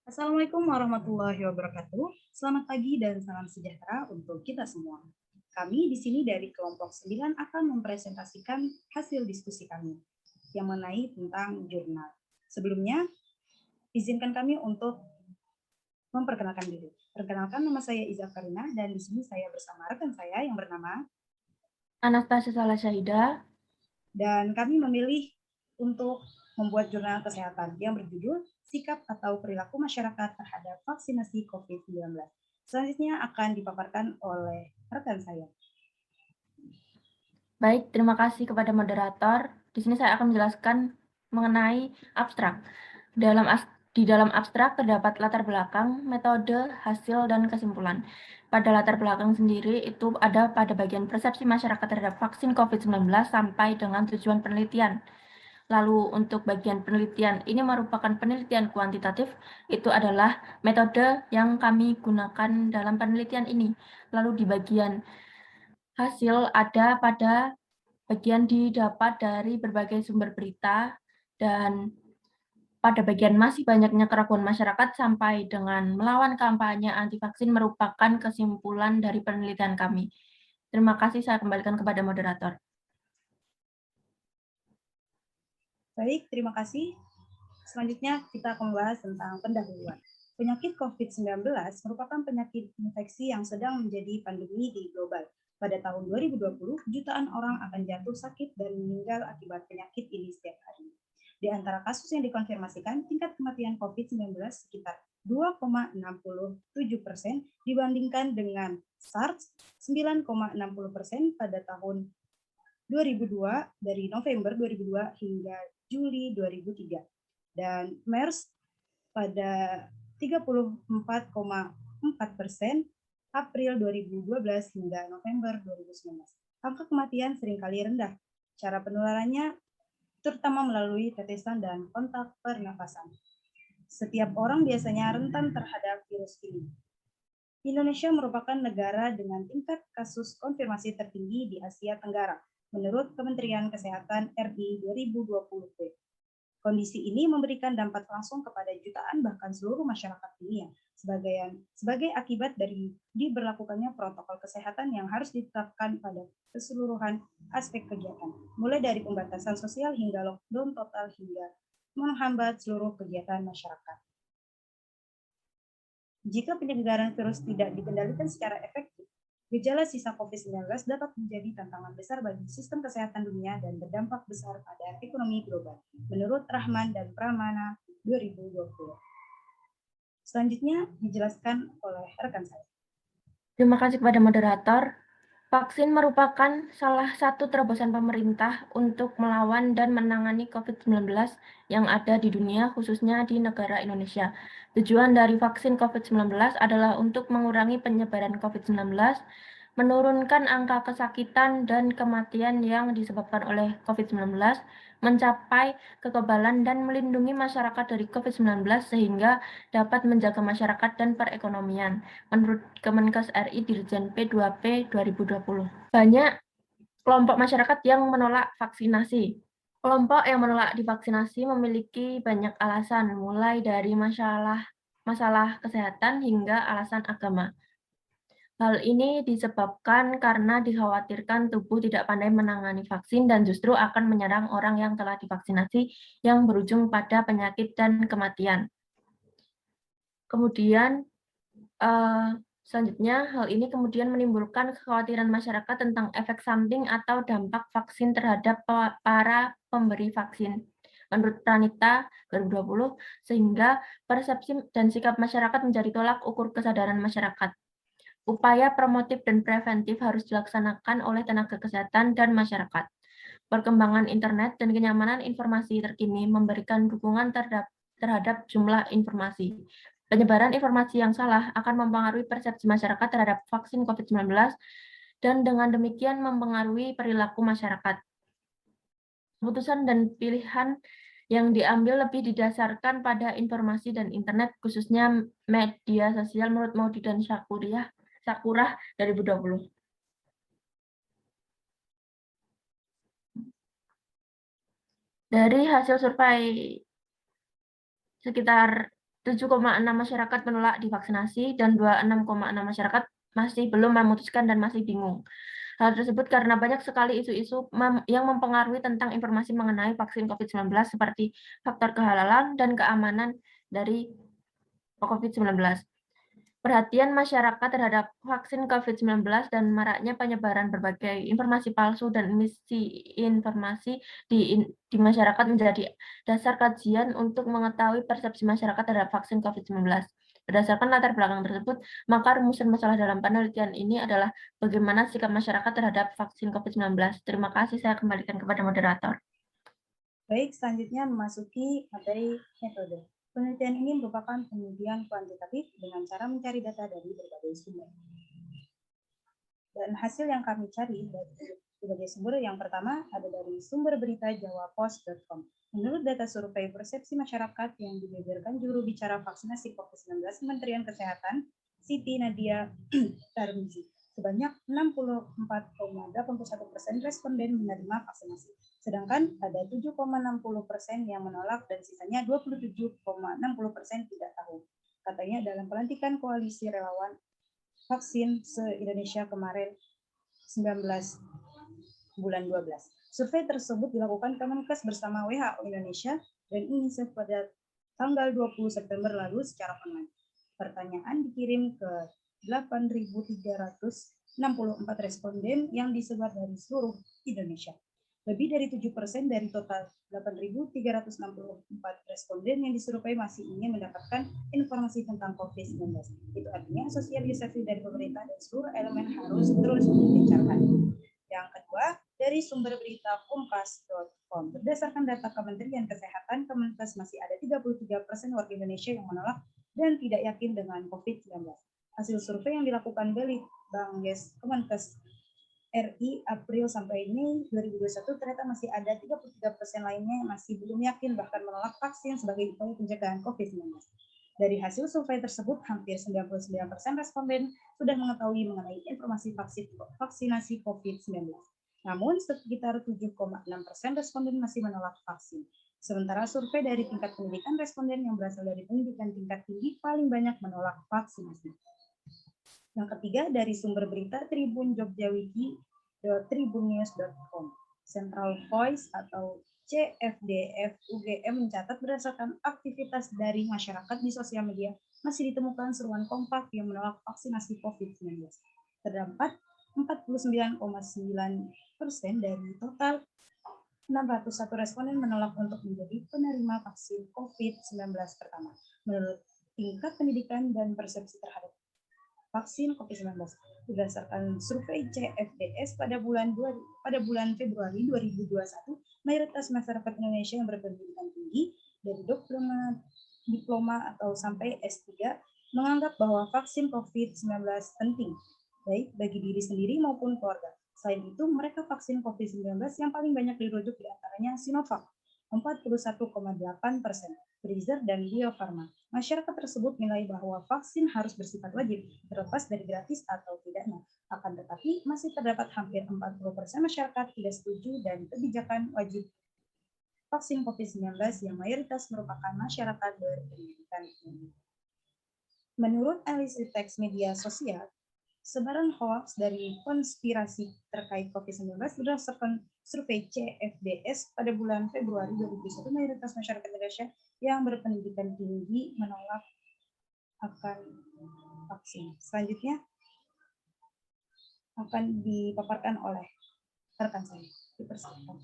Assalamualaikum warahmatullahi wabarakatuh. Selamat pagi dan salam sejahtera untuk kita semua. Kami di sini dari kelompok 9 akan mempresentasikan hasil diskusi kami yang mengenai tentang jurnal. Sebelumnya, izinkan kami untuk memperkenalkan diri. Perkenalkan, nama saya Iza Karina dan di sini saya bersama rekan saya yang bernama Anastasia Saleh Syahida. Dan kami memilih untuk membuat jurnal kesehatan yang berjudul Sikap atau Perilaku Masyarakat Terhadap Vaksinasi COVID-19. Selanjutnya akan dipaparkan oleh rekan saya. Baik, terima kasih kepada moderator. Di sini saya akan menjelaskan mengenai abstrak. Di dalam abstrak terdapat latar belakang, metode, hasil, dan kesimpulan. Pada latar belakang sendiri itu ada pada bagian persepsi masyarakat terhadap vaksin COVID-19 sampai dengan tujuan penelitian. Lalu untuk bagian penelitian ini merupakan penelitian kuantitatif, itu adalah metode yang kami gunakan dalam penelitian ini. Lalu di bagian hasil ada pada bagian didapat dari berbagai sumber berita, dan pada bagian masih banyaknya keraguan masyarakat sampai dengan melawan kampanye anti vaksin merupakan kesimpulan dari penelitian kami. Terima kasih, saya kembalikan kepada moderator. Baik, terima kasih. Selanjutnya kita akan membahas tentang pendahuluan. Penyakit COVID-19 merupakan penyakit infeksi yang sedang menjadi pandemi di global. Pada tahun 2020, jutaan orang akan jatuh sakit dan meninggal akibat penyakit ini setiap hari. Di antara kasus yang dikonfirmasikan, tingkat kematian COVID-19 sekitar 2,67% dibandingkan dengan SARS 9,60% pada tahun 2002 dari November 2002 hingga Juli 2003 dan MERS pada 34,4% April 2012 hingga November 2019. Angka kematian seringkali rendah. Cara penularannya terutama melalui tetesan dan kontak pernapasan. Setiap orang biasanya rentan terhadap virus ini. Indonesia merupakan negara dengan tingkat kasus konfirmasi tertinggi di Asia Tenggara, menurut Kementerian Kesehatan RI 2020. Kondisi ini memberikan dampak langsung kepada jutaan bahkan seluruh masyarakat dunia sebagai akibat dari diberlakukannya protokol kesehatan yang harus ditetapkan pada keseluruhan aspek kegiatan, mulai dari pembatasan sosial hingga lockdown total hingga menghambat seluruh kegiatan masyarakat. Jika penyebaran virus tidak dikendalikan secara efektif, gejala sisa COVID-19 dapat menjadi tantangan besar bagi sistem kesehatan dunia dan berdampak besar pada ekonomi global, menurut Rahman dan Pramana 2020. Selanjutnya dijelaskan oleh rekan saya. Terima kasih kepada moderator. Vaksin merupakan salah satu terobosan pemerintah untuk melawan dan menangani COVID-19 yang ada di dunia, khususnya di negara Indonesia. Tujuan dari vaksin COVID-19 adalah untuk mengurangi penyebaran COVID-19, menurunkan angka kesakitan dan kematian yang disebabkan oleh COVID-19, mencapai kekebalan dan melindungi masyarakat dari COVID-19 sehingga dapat menjaga masyarakat dan perekonomian, menurut Kemenkes RI Dirjen P2P 2020. Banyak kelompok masyarakat yang menolak vaksinasi. Kelompok yang menolak divaksinasi memiliki banyak alasan, mulai dari masalah kesehatan hingga alasan agama. Hal ini disebabkan karena dikhawatirkan tubuh tidak pandai menangani vaksin dan justru akan menyerang orang yang telah divaksinasi yang berujung pada penyakit dan kematian. Kemudian selanjutnya, hal ini kemudian menimbulkan kekhawatiran masyarakat tentang efek samping atau dampak vaksin terhadap para pemberi vaksin. Menurut Pranita 2020, sehingga persepsi dan sikap masyarakat menjadi tolak ukur kesadaran masyarakat. Upaya promotif dan preventif harus dilaksanakan oleh tenaga kesehatan dan masyarakat. Perkembangan internet dan kenyamanan informasi terkini memberikan dukungan terhadap jumlah informasi. Penyebaran informasi yang salah akan mempengaruhi persepsi masyarakat terhadap vaksin COVID-19 dan dengan demikian mempengaruhi perilaku masyarakat. Keputusan dan pilihan yang diambil lebih didasarkan pada informasi dan internet, khususnya media sosial, menurut Maudi dan Sakurah 2020. Dari hasil survei sekitar 7,6 masyarakat menolak divaksinasi, dan 26,6 masyarakat masih belum memutuskan dan masih bingung. Hal tersebut karena banyak sekali isu-isu yang mempengaruhi tentang informasi mengenai vaksin COVID-19 seperti faktor kehalalan dan keamanan dari COVID-19. Perhatian masyarakat terhadap vaksin COVID-19 dan maraknya penyebaran berbagai informasi palsu dan misinformasi di masyarakat menjadi dasar kajian untuk mengetahui persepsi masyarakat terhadap vaksin COVID-19. Berdasarkan latar belakang tersebut, maka rumusan masalah dalam penelitian ini adalah bagaimana sikap masyarakat terhadap vaksin COVID-19. Terima kasih, saya kembalikan kepada moderator. Baik, selanjutnya memasuki materi metode. Penelitian ini merupakan penelitian kuantitatif dengan cara mencari data dari berbagai sumber. Dan hasil yang kami cari dari berbagai sumber yang pertama ada dari sumber berita jawapost.com. Menurut data survei persepsi masyarakat yang dibeberkan juru bicara vaksinasi COVID-19 Kementerian Kesehatan, Siti Nadia Tarmizi, sebanyak 64,81% responden menerima vaksinasi. Sedangkan ada 7,60% yang menolak dan sisanya 27,60% tidak tahu. Katanya dalam pelantikan koalisi relawan vaksin se-Indonesia kemarin 19 bulan 12. Survei tersebut dilakukan Kemenkes bersama WHO Indonesia dan UNICEF pada tanggal 20 September lalu secara online. Pertanyaan dikirim ke 8.364 responden yang disebar dari seluruh Indonesia. Lebih dari 7% dari total 8.364 responden yang disurvei masih ingin mendapatkan informasi tentang COVID-19. Itu artinya sosialisasi dari pemerintah dan seluruh elemen harus terus digencarkan. Yang kedua, dari sumber berita kompas.com. Berdasarkan data Kementerian Kesehatan, Kemenkes masih ada 33% warga Indonesia yang menolak dan tidak yakin dengan COVID-19. Hasil survei yang dilakukan Balitbangkes Kemenkes RI April sampai Mei 2021 ternyata masih ada 33% lainnya yang masih belum yakin bahkan menolak vaksin sebagai upaya pencegahan COVID-19. Dari hasil survei tersebut, hampir 99% responden sudah mengetahui mengenai informasi vaksinasi COVID-19. Namun, sekitar 7,6% responden masih menolak vaksin. Sementara survei dari tingkat pendidikan, responden yang berasal dari pendidikan tingkat tinggi paling banyak menolak vaksinasi. Yang ketiga, dari sumber berita Tribun Jogja Wiki, tribunnews.com. Central Voice atau CFDF UGM mencatat berdasarkan aktivitas dari masyarakat di sosial media masih ditemukan seruan kompak yang menolak vaksinasi COVID-19. Terdapat 49,9% dari total 601 responden menolak untuk menjadi penerima vaksin COVID-19 pertama. Menurut tingkat pendidikan dan persepsi terhadap vaksin COVID-19 berdasarkan survei CFDS pada bulan Februari 2021, mayoritas masyarakat Indonesia yang berpendidikan tinggi dari diploma atau sampai S3 menganggap bahwa vaksin COVID-19 penting, baik bagi diri sendiri maupun keluarga. Selain itu, mereka vaksin COVID-19 yang paling banyak dirujuk diantaranya Sinovac, 41,8%, Pfizer, dan Bio Farma. Masyarakat tersebut menilai bahwa vaksin harus bersifat wajib, terlepas dari gratis atau tidaknya. Akan tetapi, masih terdapat hampir 40% masyarakat tidak setuju dan kebijakan wajib vaksin COVID-19 yang mayoritas merupakan masyarakat berpendidikan tinggi. Menurut analisis teks media sosial, sebaran hoaks dari konspirasi terkait COVID-19 berdasarkan survei CFDS pada bulan Februari 2021, mayoritas masyarakat Indonesia yang berpendidikan tinggi menolak akan vaksin. Selanjutnya akan dipaparkan oleh rekan saya. Dipersilakan.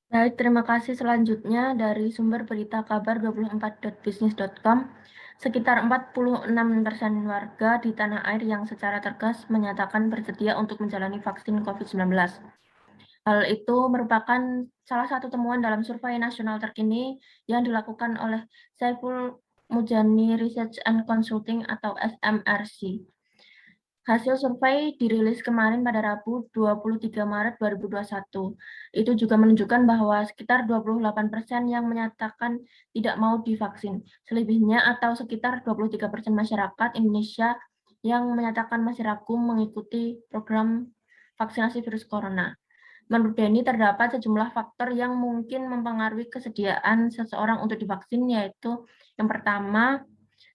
Baik, terima kasih. Selanjutnya dari sumber berita kabar24.business.com. Sekitar 46% warga di tanah air yang secara tegas menyatakan bersedia untuk menjalani vaksin COVID-19. Hal itu merupakan salah satu temuan dalam survei nasional terkini yang dilakukan oleh Saiful Mujani Research and Consulting atau SMRC. Hasil survei dirilis kemarin pada Rabu 23 Maret 2021. Itu juga menunjukkan bahwa sekitar 28% yang menyatakan tidak mau divaksin. Selebihnya atau sekitar 23% masyarakat Indonesia yang menyatakan masih ragu mengikuti program vaksinasi virus corona. Menurut Denny, terdapat sejumlah faktor yang mungkin mempengaruhi kesediaan seseorang untuk divaksin, yaitu yang pertama,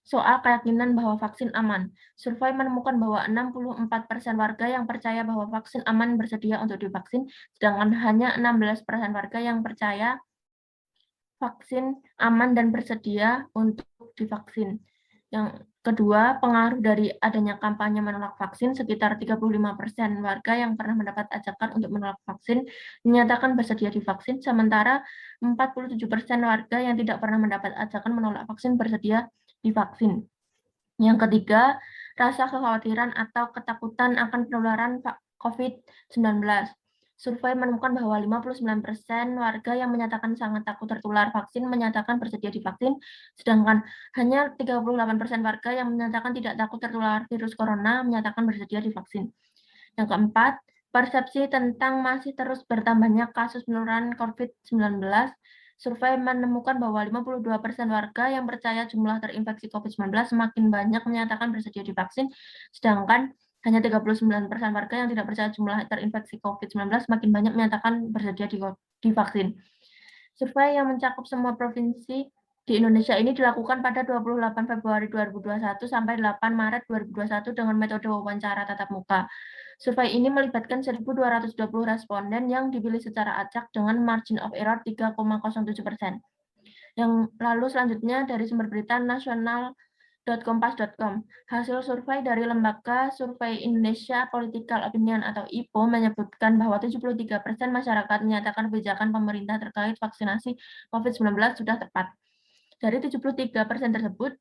soal keyakinan bahwa vaksin aman. Survei menemukan bahwa 64% warga yang percaya bahwa vaksin aman bersedia untuk divaksin, sedangkan hanya 16% warga yang percaya vaksin aman dan bersedia untuk divaksin. Yang kedua, pengaruh dari adanya kampanye menolak vaksin, sekitar 35% warga yang pernah mendapat ajakan untuk menolak vaksin menyatakan bersedia divaksin, sementara 47% warga yang tidak pernah mendapat ajakan menolak vaksin bersedia divaksin. Yang ketiga, rasa kekhawatiran atau ketakutan akan penularan COVID-19. Survei menemukan bahwa 59% warga yang menyatakan sangat takut tertular vaksin menyatakan bersedia divaksin, sedangkan hanya 38% warga yang menyatakan tidak takut tertular virus corona menyatakan bersedia divaksin. Yang keempat, persepsi tentang masih terus bertambahnya kasus penularan COVID-19. Survei menemukan bahwa 52% warga yang percaya jumlah terinfeksi COVID-19 semakin banyak menyatakan bersedia divaksin, sedangkan hanya 39% warga yang tidak percaya jumlah terinfeksi COVID-19 semakin banyak menyatakan bersedia divaksin. Survei yang mencakup semua provinsi di Indonesia ini dilakukan pada 28 Februari 2021 sampai 8 Maret 2021 dengan metode wawancara tatap muka. Survei ini melibatkan 1.220 responden yang dipilih secara acak dengan margin of error 3,07%. Yang lalu selanjutnya dari sumber berita nasional.kompas.com. Hasil survei dari Lembaga Survei Indonesia Political Opinion atau IPO menyebutkan bahwa 73% masyarakat menyatakan kebijakan pemerintah terkait vaksinasi COVID-19 sudah tepat. Dari 73% tersebut,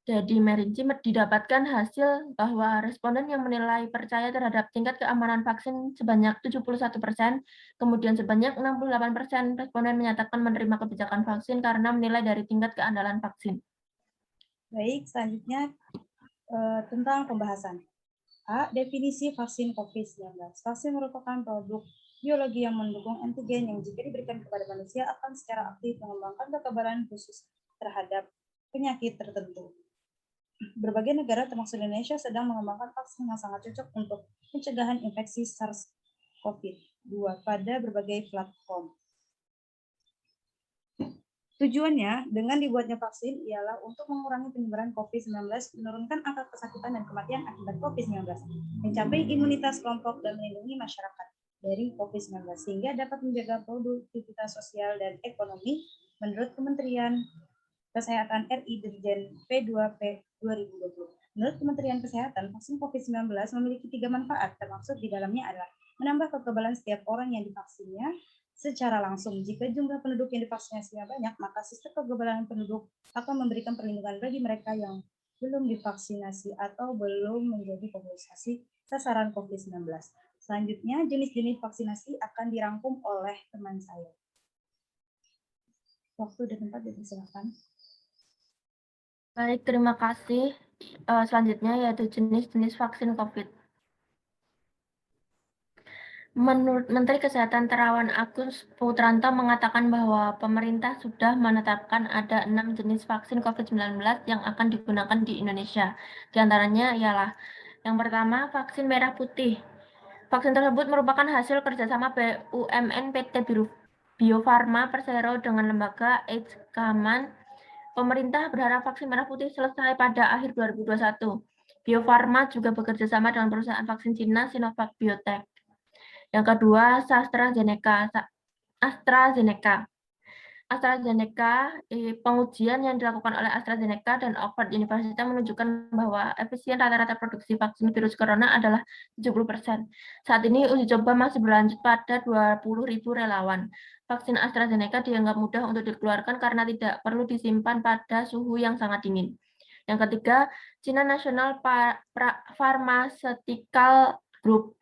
jadi merinci didapatkan hasil bahwa responden yang menilai percaya terhadap tingkat keamanan vaksin sebanyak 71%, kemudian sebanyak 68% responden menyatakan menerima kebijakan vaksin karena menilai dari tingkat keandalan vaksin. Baik, selanjutnya tentang pembahasan. A. Definisi vaksin COVID-19. Vaksin merupakan produk biologi yang mendukung antigen yang jika diberikan kepada manusia akan secara aktif mengembangkan kekebalan khusus terhadap penyakit tertentu. Berbagai negara termasuk Indonesia sedang mengembangkan vaksin yang sangat cocok untuk pencegahan infeksi SARS-CoV-2 pada berbagai platform. Tujuannya dengan dibuatnya vaksin ialah untuk mengurangi penyebaran COVID-19, menurunkan angka kesakitan dan kematian akibat COVID-19, mencapai imunitas kelompok dan melindungi masyarakat dari COVID-19 sehingga dapat menjaga produktivitas sosial dan ekonomi menurut Kementerian Kesehatan RI Dirjen P2P 2020. Menurut Kementerian Kesehatan, vaksin COVID-19 memiliki 3 manfaat, termasuk di dalamnya adalah menambah kekebalan setiap orang yang divaksinnya secara langsung. Jika jumlah penduduk yang divaksinasinya banyak, maka sistem kekebalan penduduk akan memberikan perlindungan bagi mereka yang belum divaksinasi atau belum menjadi populasi sasaran COVID-19. Selanjutnya, jenis-jenis vaksinasi akan dirangkum oleh teman saya. Waktu dan tempat dipersilakan. Baik, terima kasih. Selanjutnya yaitu jenis-jenis vaksin COVID. Menurut Menteri Kesehatan Terawan Agus Putranto mengatakan bahwa pemerintah sudah menetapkan ada 6 jenis vaksin COVID-19 yang akan digunakan di Indonesia. Di antaranya ialah yang pertama, vaksin merah putih. Vaksin tersebut merupakan hasil kerjasama BUMN PT Bio Farma Persero dengan lembaga AIDS Kaman. Pemerintah berharap vaksin merah putih selesai pada akhir 2021. Bio Farma juga bekerja sama dengan perusahaan vaksin Cina Sinovac Biotech. Yang kedua, AstraZeneca, pengujian yang dilakukan oleh AstraZeneca dan Oxford University menunjukkan bahwa efisien rata-rata produksi vaksin virus corona adalah 70%. Saat ini uji coba masih berlanjut pada 20.000 relawan. Vaksin AstraZeneca dianggap mudah untuk dikeluarkan karena tidak perlu disimpan pada suhu yang sangat dingin. Yang ketiga, China National Pharmaceutical Group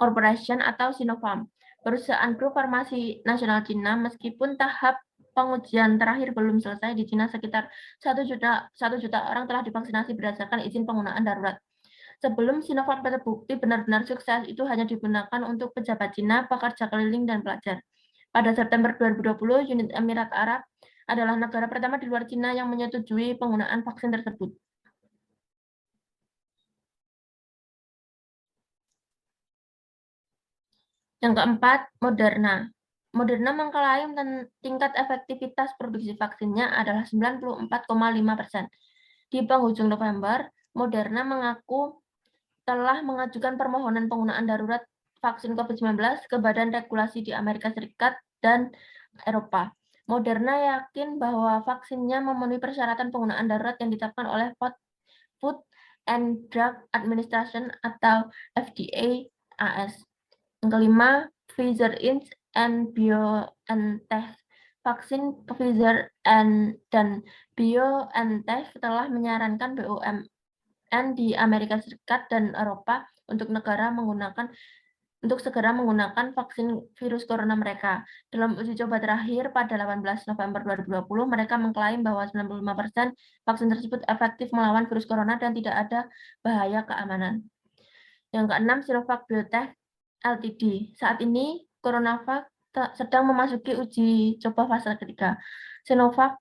Corporation atau Sinopharm. Perusahaan grup farmasi nasional Cina, meskipun tahap pengujian terakhir belum selesai di Cina, sekitar 1 juta orang telah divaksinasi berdasarkan izin penggunaan darurat. Sebelum Sinopharm terbukti benar-benar sukses, itu hanya digunakan untuk pejabat Cina, pekerja keliling, dan pelajar. Pada September 2020, Unit Emirat Arab adalah negara pertama di luar Cina yang menyetujui penggunaan vaksin tersebut. Yang keempat, Moderna. Moderna mengklaim tingkat efektivitas produksi vaksinnya adalah 94,5%. Di penghujung November, Moderna mengaku telah mengajukan permohonan penggunaan darurat vaksin COVID-19 ke Badan Regulasi di Amerika Serikat dan Eropa. Moderna yakin bahwa vaksinnya memenuhi persyaratan penggunaan darurat yang ditetapkan oleh Food and Drug Administration atau FDA AS. Yang kelima, Pfizer Inc. and BioNTech. Vaksin Pfizer dan BioNTech telah menyarankan BUMN di Amerika Serikat dan Eropa untuk segera menggunakan vaksin virus corona mereka. Dalam uji coba terakhir pada 18 November 2020, mereka mengklaim bahwa 95% vaksin tersebut efektif melawan virus corona dan tidak ada bahaya keamanan. Yang keenam, Sinovac Biotech Ltd. Saat ini, CoronaVac sedang memasuki uji coba fase ketiga. Sinovac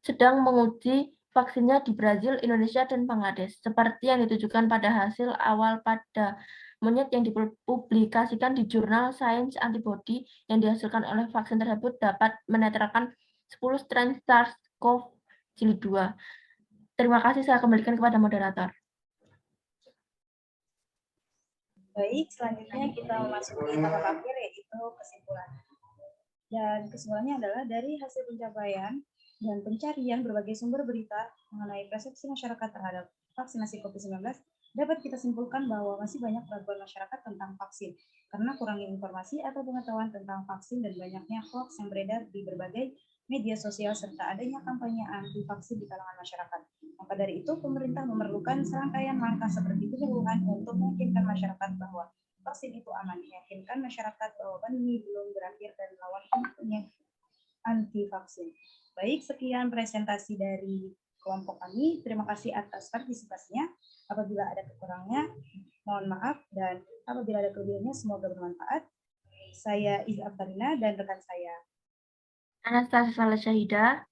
sedang menguji vaksinnya di Brazil, Indonesia, dan Bangladesh, seperti yang ditujukan pada hasil awal pada monyet yang dipublikasikan di jurnal Science. Antibody yang dihasilkan oleh vaksin tersebut dapat menetralkan 10 strain SARS-CoV-2. Terima kasih, saya kembalikan kepada moderator. Baik, selanjutnya kita memasuki tahap akhir, yaitu kesimpulan. Dan kesimpulannya adalah dari hasil pencapaian dan pencarian berbagai sumber berita mengenai persepsi masyarakat terhadap vaksinasi COVID-19, dapat kita simpulkan bahwa masih banyak keraguan masyarakat tentang vaksin, karena kurangnya informasi atau pengetahuan tentang vaksin dan banyaknya hoax yang beredar di berbagai media sosial serta adanya kampanye anti vaksin di kalangan masyarakat. Maka dari itu, pemerintah memerlukan serangkaian langkah seperti penyuluhan untuk meyakinkan masyarakat bahwa vaksin itu aman, meyakinkan masyarakat bahwa pandemi belum berakhir dan melawan komitmennya anti vaksin. Baik, sekian presentasi dari kelompok kami. Terima kasih atas partisipasinya. Apabila ada kekurangannya, mohon maaf, dan apabila ada kelebihannya, semoga bermanfaat. Saya Iza Aftarina dan rekan saya Anastasia Saleh-Syahida.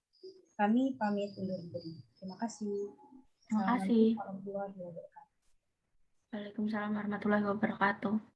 Kami pamit undur diri. Terima kasih. Terima kasih. Assalamualaikum warahmatullahi wabarakatuh. Waalaikumsalam warahmatullahi wabarakatuh.